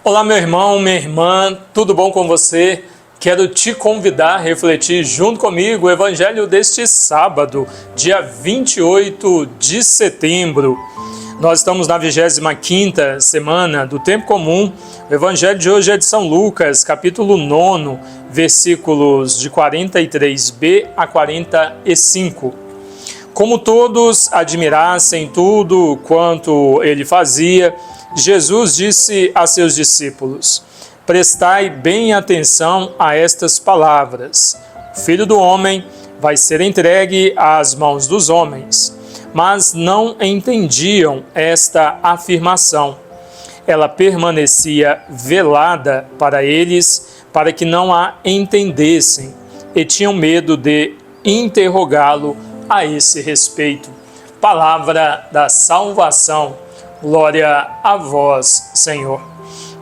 Olá, meu irmão, minha irmã, tudo bom com você? Quero te convidar a refletir junto comigo o Evangelho deste sábado, dia 28 de setembro. Nós estamos na 25ª semana do Tempo Comum. O Evangelho de hoje é de São Lucas, capítulo 9, versículos de 43b a 45. Como todos admirassem tudo quanto ele fazia, Jesus disse a seus discípulos: prestai bem atenção a estas palavras. O Filho do Homem vai ser entregue às mãos dos homens. Mas não entendiam esta afirmação. Ela permanecia velada para eles, para que não a entendessem, e tinham medo de interrogá-lo a esse respeito. Palavra da salvação. Glória a vós, Senhor.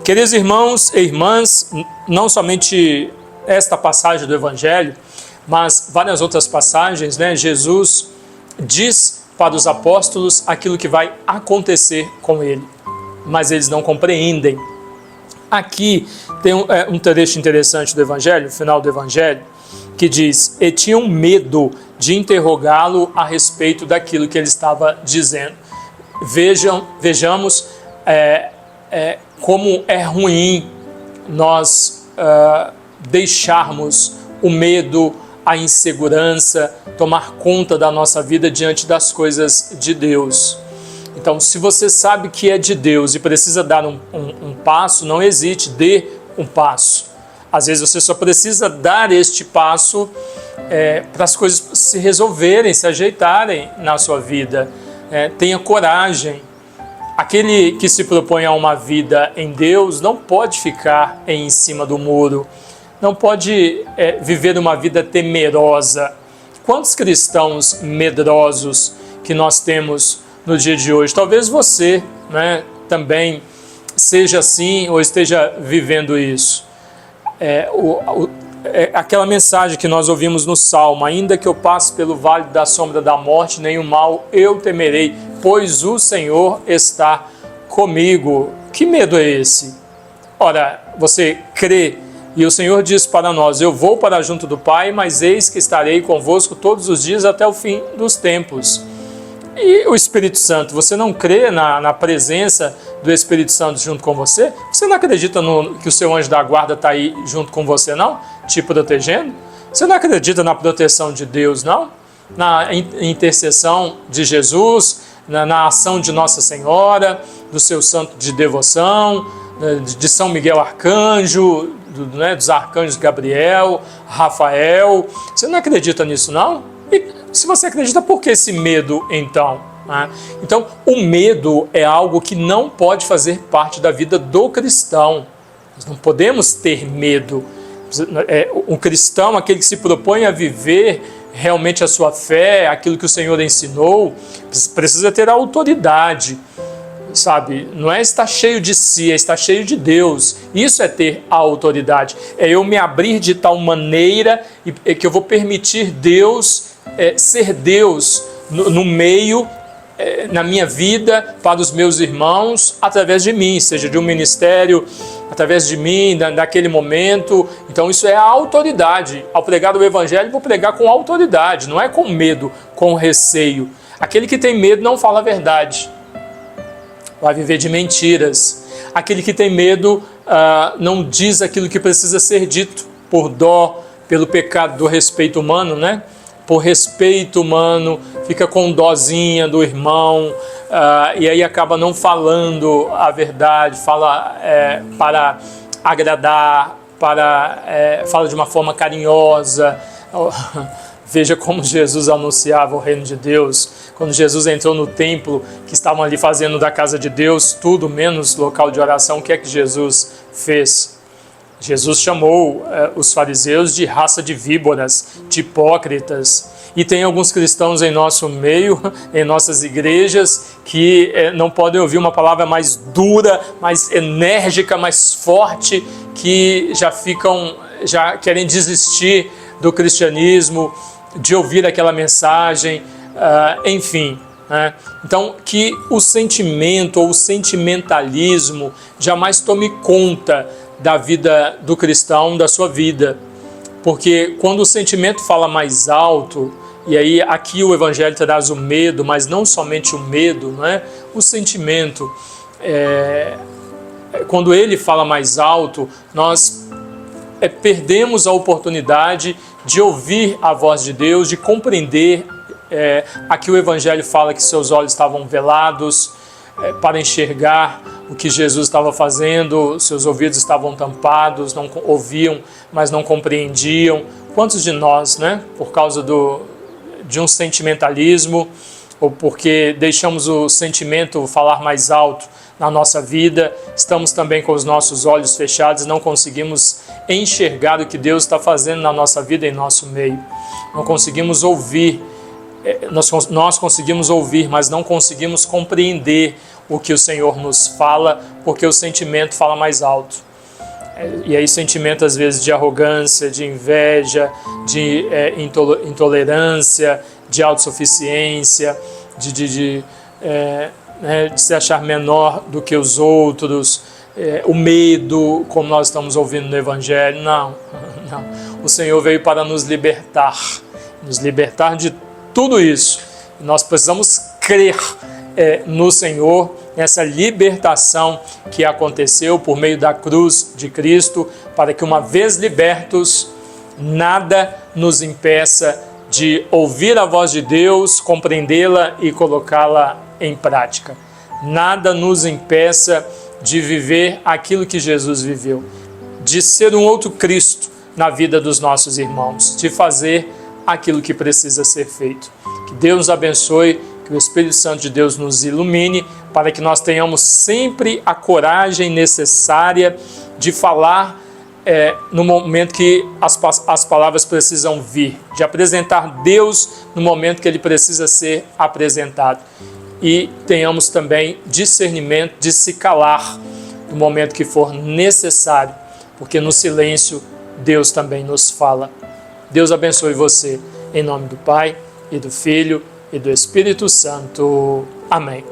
Queridos irmãos e irmãs, não somente esta passagem do Evangelho, mas várias outras passagens, Jesus diz para os apóstolos aquilo que vai acontecer com ele, mas eles não compreendem. Aqui tem um trecho interessante do Evangelho, o final do Evangelho, que diz: e tinham medo de interrogá-lo a respeito daquilo que ele estava dizendo. Vejamos como é ruim nós deixarmos o medo, a insegurança tomar conta da nossa vida diante das coisas de Deus. Então, se você sabe que é de Deus e precisa dar um passo, não hesite, dê um passo. Às vezes você só precisa dar este passo para as coisas se resolverem, se ajeitarem na sua vida. Tenha coragem. Aquele que se propõe a uma vida em Deus não pode ficar em cima do muro, não pode viver uma vida temerosa. Quantos cristãos medrosos que nós temos no dia de hoje? Talvez você, também seja assim ou esteja vivendo isso. Aquela mensagem que nós ouvimos no Salmo: ainda que eu passe pelo vale da sombra da morte, nenhum mal eu temerei, pois o Senhor está comigo. Que medo é esse? Ora, você crê, e o Senhor diz para nós: eu vou para junto do Pai, mas eis que estarei convosco todos os dias até o fim dos tempos. E o Espírito Santo, você não crê na presença do Espírito Santo junto com você? Você não acredita que o seu anjo da guarda está aí junto com você, não? Te protegendo? Você não acredita na proteção de Deus, não? Na intercessão de Jesus, na ação de Nossa Senhora, do seu santo de devoção, de São Miguel Arcanjo, dos arcanjos Gabriel, Rafael? Você não acredita nisso, não? E se você acredita, por que esse medo, então? Então, o medo é algo que não pode fazer parte da vida do cristão. Nós não podemos ter medo. Um cristão, aquele que se propõe a viver realmente a sua fé, aquilo que o Senhor ensinou, precisa ter autoridade, sabe? Não é estar cheio de si, é estar cheio de Deus. Isso é ter a autoridade. É eu me abrir de tal maneira que eu vou permitir Deus ser Deus no meio, na minha vida, para os meus irmãos, através de mim, seja de um ministério, através de mim, naquele momento. Então isso é a autoridade. Ao pregar o Evangelho, vou pregar com autoridade, não é com medo, com receio. Aquele que tem medo não fala a verdade, vai viver de mentiras. Aquele que tem medo não diz aquilo que precisa ser dito, por dó, pelo pecado do respeito humano, Por respeito humano, fica com dózinha do irmão, e aí acaba não falando a verdade, fala para agradar, fala de uma forma carinhosa. Veja como Jesus anunciava o reino de Deus. Quando Jesus entrou no templo, que estavam ali fazendo da casa de Deus tudo menos local de oração, o que é que Jesus fez? Jesus chamou os fariseus de raça de víboras, de hipócritas. E tem alguns cristãos em nosso meio, em nossas igrejas, que não podem ouvir uma palavra mais dura, mais enérgica, mais forte, que já querem desistir do cristianismo, de ouvir aquela mensagem, enfim. né? Então, que o sentimento ou o sentimentalismo jamais tome conta da vida do cristão, da sua vida. Porque quando o sentimento fala mais alto, e aí aqui o Evangelho traz o medo, mas não somente o medo, né? O sentimento, quando ele fala mais alto, nós perdemos a oportunidade de ouvir a voz de Deus, de compreender. Aqui o Evangelho fala que seus olhos estavam velados para enxergar o que Jesus estava fazendo, seus ouvidos estavam tampados, não ouviam, mas não compreendiam. Quantos de nós, né, por causa de um sentimentalismo, ou porque deixamos o sentimento falar mais alto na nossa vida, estamos também com os nossos olhos fechados e não conseguimos enxergar o que Deus está fazendo na nossa vida, em nosso meio. Não conseguimos ouvir, nós conseguimos ouvir, mas não conseguimos compreender o que o Senhor nos fala, porque o sentimento fala mais alto. E aí sentimento às vezes de arrogância, de inveja, de intolerância, de autossuficiência, de se achar menor do que os outros, o medo, como nós estamos ouvindo no Evangelho. Não. O Senhor veio para nos libertar de tudo isso. Nós precisamos crer no Senhor, nessa libertação que aconteceu por meio da cruz de Cristo, para que uma vez libertos, nada nos impeça de ouvir a voz de Deus, compreendê-la e colocá-la em prática. Nada nos impeça de viver aquilo que Jesus viveu, de ser um outro Cristo na vida dos nossos irmãos, de fazer aquilo que precisa ser feito. Que Deus nos abençoe, que o Espírito Santo de Deus nos ilumine, para que nós tenhamos sempre a coragem necessária de falar no momento que as palavras precisam vir, de apresentar Deus no momento que Ele precisa ser apresentado. E tenhamos também discernimento de se calar no momento que for necessário, porque no silêncio Deus também nos fala. Deus abençoe você, em nome do Pai, e do Filho, e do Espírito Santo. Amém.